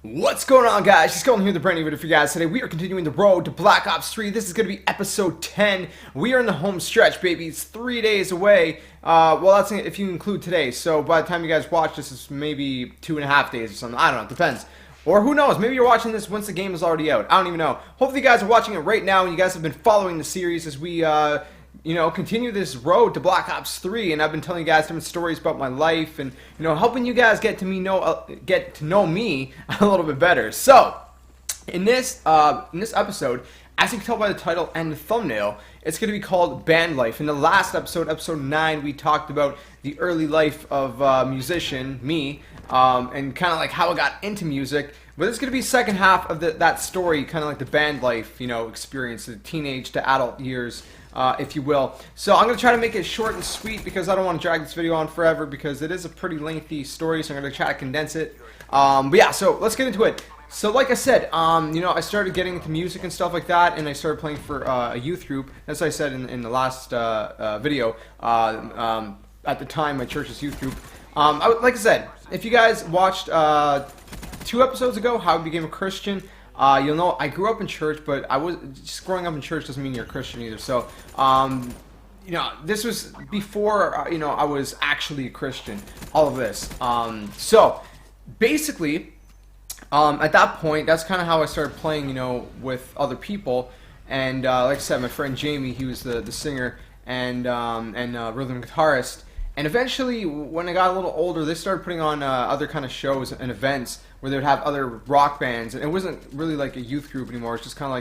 What's going on, guys? JSkeleton here with a brand new video for you guys. Today we are continuing the road to Black Ops 3. This is going to be episode 10. We are in the home stretch, baby. It's 3 days away. Well, that's if you include today. So by the time you guys watch this, it's maybe 2.5 days or something. I don't know. It depends. Or who knows? Maybe you're watching this once the game is already out. I don't even know. Hopefully you guys are watching it right now and you guys have been following the series as we continue this road to Black Ops 3, and I've been telling you guys different stories about my life, and helping you guys get to know me a little bit better. So, in this episode, as you can tell by the title and the thumbnail, it's going to be called Band Life. In the last episode, episode 9, we talked about the early life of musician me, and kind of like how I got into music. But it's going to be the second half of that story, kind of like the band life, experience, the teenage to adult years, if you will. So I'm going to try to make it short and sweet because I don't want to drag this video on forever because it is a pretty lengthy story, so I'm going to try to condense it. But yeah, so let's get into it. So like I said, I started getting into music and stuff like that, and I started playing for a youth group. As I said in the last video, at the time, my church's youth group. Like I said, if you guys watched 2 episodes ago, How I Became a Christian, you'll know I grew up in church, but just growing up in church doesn't mean you're a Christian either. So, this was before, I was actually a Christian, all of this. So, basically, at that point, that's kind of how I started playing, with other people. And, like I said, my friend Jamie, he was the singer and rhythm guitarist. And eventually, when I got a little older, they started putting on other kind of shows and events where they would have other rock bands. And it wasn't really like a youth group anymore. It's just kind of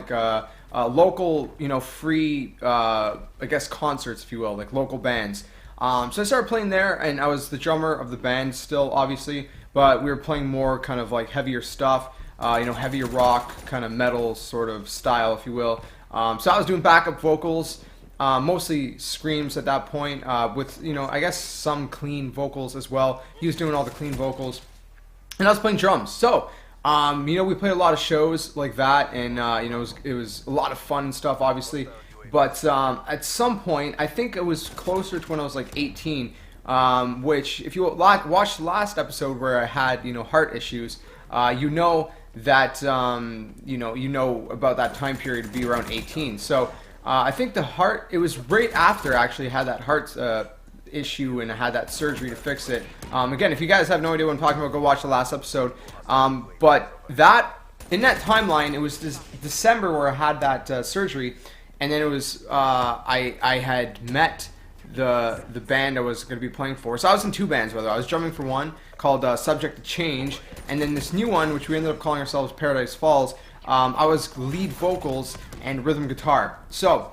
like local, free, I guess, concerts, if you will, like local bands. So I started playing there, and I was the drummer of the band still, obviously. But we were playing more kind of like heavier stuff, heavier rock, kind of metal sort of style, if you will. So I was doing backup vocals. Mostly screams at that point, with, I guess some clean vocals as well. He was doing all the clean vocals, and I was playing drums. So, we played a lot of shows like that, and, it was a lot of fun and stuff, obviously. But at some point, I think it was closer to when I was like 18, which, if you watched the last episode where I had, heart issues, that, you know about that time period to be around 18. So, I think it was right after I actually had that heart issue and I had that surgery to fix it. Again, if you guys have no idea what I'm talking about, go watch the last episode. But in that timeline, it was this December where I had that surgery, and then it was, I had met the band I was going to be playing for. So I was in 2 bands, by the way. I was drumming for one called Subject to Change, and then this new one, which we ended up calling ourselves Paradise Falls. I was lead vocals and rhythm guitar. So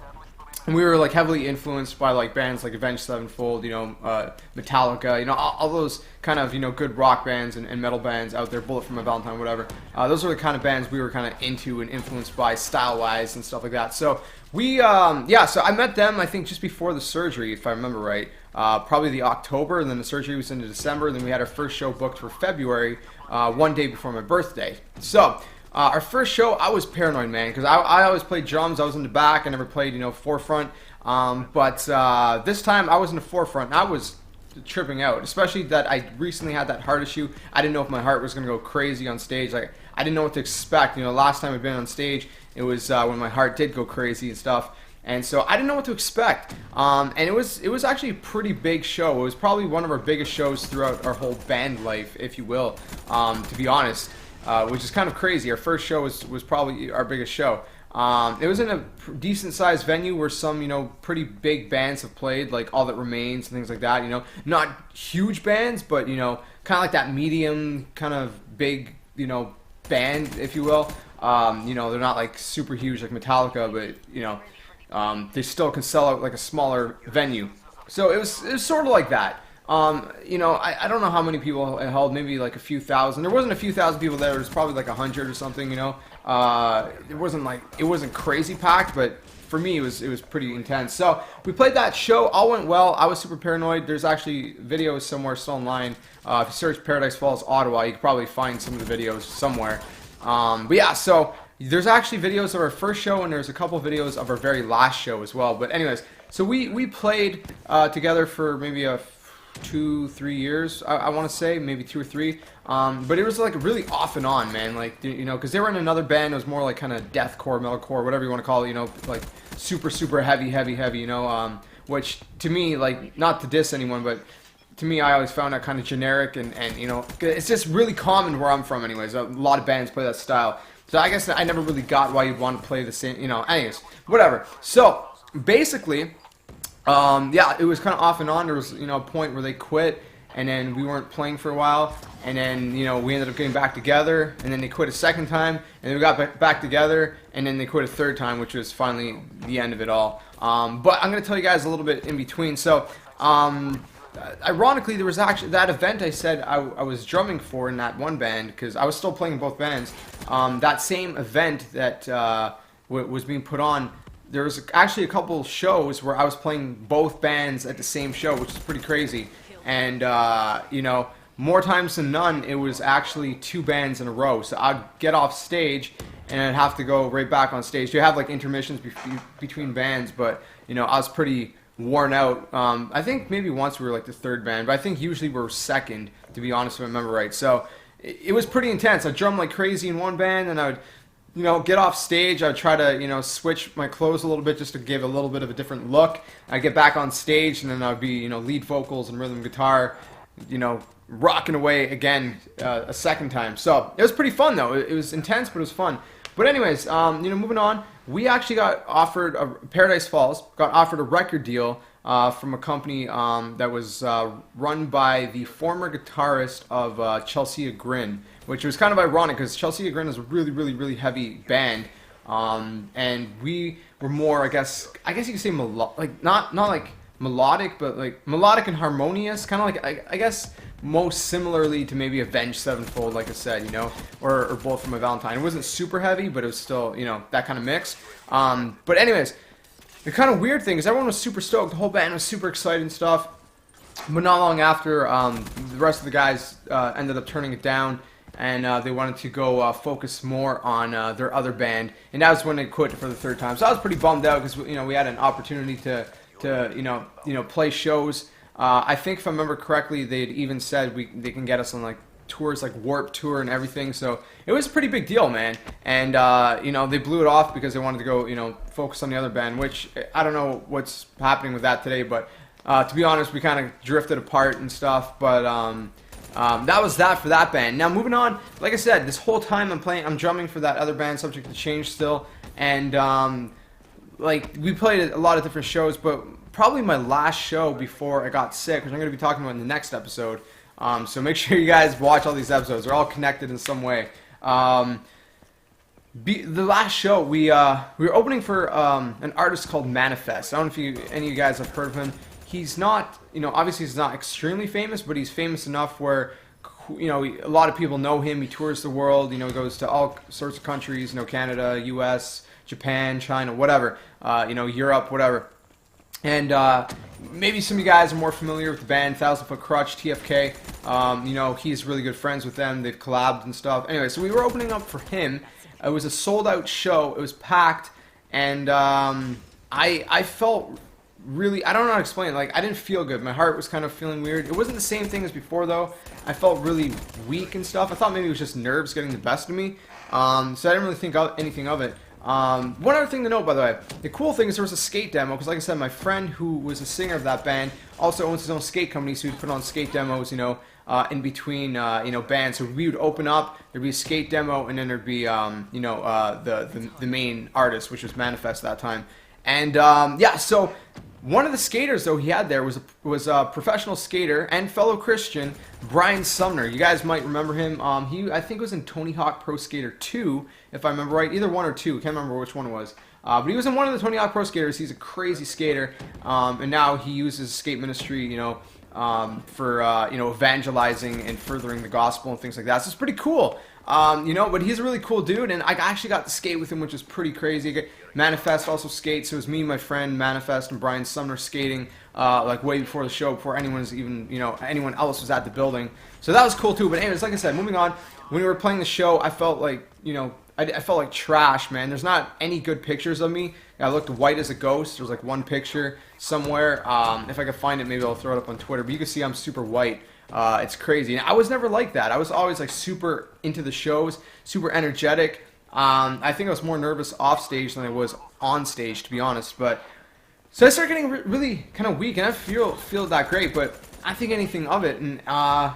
we were like heavily influenced by like bands like Avenged Sevenfold, Metallica, all those kind of good rock bands and metal bands out there, Bullet for My Valentine, whatever. Those are the kind of bands we were kind of into and influenced by style-wise and stuff like that. So we, so I met them I think just before the surgery, if I remember right. Probably the October, and then the surgery was into December, and then we had our first show booked for February, one day before my birthday. So our first show, I was paranoid, man, because I always played drums. I was in the back. I never played, forefront. But this time, I was in the forefront, and I was tripping out, especially that I recently had that heart issue. I didn't know if my heart was going to go crazy on stage. Like, I didn't know what to expect. Last time I'd been on stage, it was when my heart did go crazy and stuff. And so I didn't know what to expect. And it was actually a pretty big show. It was probably one of our biggest shows throughout our whole band life, if you will, to be honest. Which is kind of crazy. Our first show was probably our biggest show. It was in a decent sized venue where some, pretty big bands have played, like All That Remains and things like that, Not huge bands, but, kind of like that medium, kind of big, band, if you will. They're not like super huge like Metallica, but, they still can sell out like a smaller venue. So it was sort of like that. I don't know how many people it held, maybe like a few thousand. There wasn't a few thousand people there, it was probably like 100 or something, It wasn't crazy packed, but for me it was pretty intense. So we played that show, all went well. I was super paranoid. There's actually videos somewhere still online. If you search Paradise Falls Ottawa, you could probably find some of the videos somewhere. But yeah, so there's actually videos of our first show, and there's a couple videos of our very last show as well. But anyways, so we played together for maybe 2-3 years, I want to say, maybe 2 or 3. But it was like really off and on, man. Like, you know, because they were in another band. It was more like kind of deathcore, metalcore, whatever you want to call it. You know, like super heavy. You know, which to me, like, not to diss anyone, but to me, I always found that kind of generic, and you know, it's just really common where I'm from, anyways. A lot of bands play that style. So I guess I never really got why you'd want to play the same, you know. Anyways, whatever. So basically, yeah, it was kind of off and on. There was, you know, a point where they quit, and then we weren't playing for a while, and then, you know, we ended up getting back together, and then they quit a second time, and then we got back together, and then they quit a third time, which was finally the end of it all. But I'm going to tell you guys a little bit in between. So, ironically, there was actually that event I said I was drumming for in that one band, because I was still playing in both bands. That same event that was being put on, there was actually a couple shows where I was playing both bands at the same show, which is pretty crazy. And, you know, more times than none, it was actually 2 bands in a row. So I'd get off stage, and I'd have to go right back on stage. You have, like, intermissions between bands, but, you know, I was pretty worn out. I think maybe once we were, like, the 3rd band, but I think usually we were 2nd, to be honest, if I remember right. So it was pretty intense. I'd drum like crazy in one band, and I would, you know, get off stage. I'd try to, you know, switch my clothes a little bit just to give a little bit of a different look. I'd get back on stage, and then I'd be, you know, lead vocals and rhythm guitar, you know, rocking away again a second time. So it was pretty fun, though. It was intense, but it was fun. But anyways, you know, moving on, we actually got offered, Paradise Falls got offered a record deal from a company that was run by the former guitarist of Chelsea Grin, which was kind of ironic because Chelsea Grin is a really heavy band, and we were more, I guess you could say like not like melodic, but like melodic and harmonious, kind of like I guess most similarly to maybe Avenged Sevenfold, like I said, you know, or Bullet for My Valentine. It wasn't super heavy, but it was still, you know, that kind of mix. But anyways, the kind of weird thing is everyone was super stoked. The whole band was super excited and stuff. But not long after, the rest of the guys ended up turning it down, and they wanted to go focus more on their other band, and that was when they quit for the 3rd time. So I was pretty bummed out because, you know, we had an opportunity to you know play shows. I think if I remember correctly, they'd even said they can get us on like tours, like Warped Tour and everything. So it was a pretty big deal, man. And you know, they blew it off because they wanted to go, you know, focus on the other band, which I don't know what's happening with that today. But to be honest, we kind of drifted apart and stuff. But that was that for that band. Now moving on, like I said, this whole time I'm drumming for that other band, Subject to Change still, and like we played a lot of different shows, but probably my last show before I got sick, which I'm going to be talking about in the next episode. So make sure you guys watch all these episodes. They're all connected in some way. The last show, we were opening for an artist called Manifest. I don't know if any of you guys have heard of him. He's not, you know, obviously he's not extremely famous, but he's famous enough where, you know, a lot of people know him. He tours the world, you know, goes to all sorts of countries, you know, Canada, U.S., Japan, China, whatever, you know, Europe, whatever. And maybe some of you guys are more familiar with the band 1,000 Foot Crutch, TFK. You know, he's really good friends with them. They've collabed and stuff. Anyway, so we were opening up for him. It was a sold-out show. It was packed, and I felt really, I don't know how to explain it. Like, I didn't feel good. My heart was kind of feeling weird. It wasn't the same thing as before, though. I felt really weak and stuff. I thought maybe it was just nerves getting the best of me. So I didn't really think anything of it. One other thing to note, by the way, the cool thing is there was a skate demo, because like I said, my friend who was a singer of that band also owns his own skate company, so he'd put on skate demos, you know, in between, you know, bands. So we would open up, there'd be a skate demo, and then there'd be, you know, the main artist, which was Manifest at that time. And, yeah, so one of the skaters, though, he had there was a professional skater and fellow Christian, Brian Sumner. You guys might remember him. I think it was in Tony Hawk Pro Skater 2, if I remember right. Either 1 or 2. Can't remember which one it was. But he was in one of the Tony Hawk Pro Skaters. He's a crazy skater. And now he uses skate ministry, you know, for, you know, evangelizing and furthering the gospel and things like that. So it's pretty cool. You know, but he's a really cool dude, and I actually got to skate with him, which is pretty crazy. Manifest also skates, so it was me, my friend Manifest, and Brian Sumner skating, like way before the show, before anyone else was at the building. So that was cool too. But anyways, like I said, moving on. When we were playing the show, I felt like, you know, I felt like trash, man. There's not any good pictures of me. I looked white as a ghost. There's like one picture somewhere. If I can find it, maybe I'll throw it up on Twitter. But you can see I'm super white. It's crazy. And I was never like that. I was always like super into the shows, super energetic. I think I was more nervous off stage than I was on stage, to be honest. But so I started getting really kind of weak, and I feel that great, but I think anything of it. And I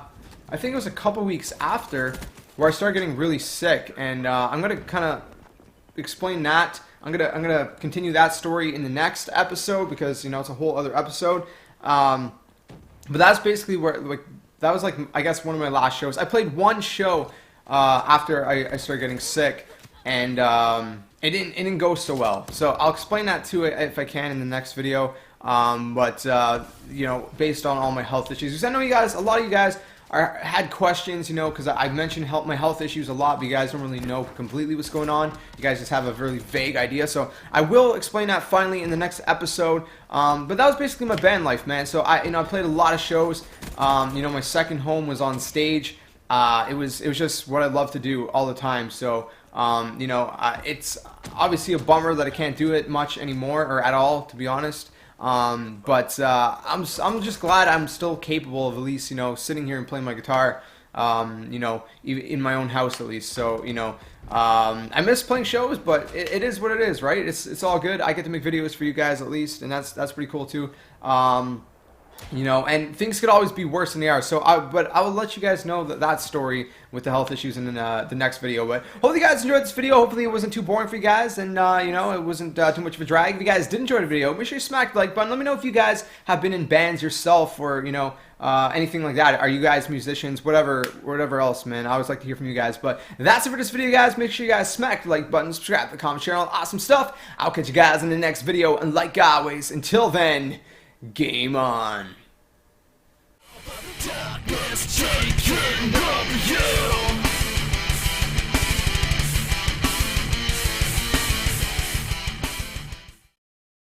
think it was a couple weeks after where I started getting really sick, and I'm gonna kind of explain that. I'm gonna continue that story in the next episode because it's a whole other episode. But that's basically where that was I guess one of my last shows. I played one show after I started getting sick, and it didn't go so well. So I'll explain that too if I can in the next video. But based on all my health issues, because I know a lot of you guys had questions, because I mentioned my health issues a lot, but you guys don't really know completely what's going on. You guys just have a really vague idea. So I will explain that finally in the next episode. But that was basically my band life, man. So I played a lot of shows. My second home was on stage. It was just what I love to do all the time. So it's obviously a bummer that I can't do it much anymore or at all, to be honest. But I'm just glad I'm still capable of at least sitting here and playing my guitar, in my own house at least. So I miss playing shows, but it is what it is, right? It's all good. I get to make videos for you guys at least, and that's pretty cool too. And things could always be worse than they are. So, but I will let you guys know that story with the health issues in the next video. But hopefully you guys enjoyed this video. Hopefully it wasn't too boring for you guys, and it wasn't too much of a drag. If you guys did enjoy the video, make sure you smack the like button. Let me know if you guys have been in bands yourself, or anything like that. Are you guys musicians? Whatever else, man. I always like to hear from you guys. But that's it for this video, guys. Make sure you guys smack the like button, subscribe to the comment, share all awesome stuff. I'll catch you guys in the next video, and like always, until then, game on. Darkness taking over you.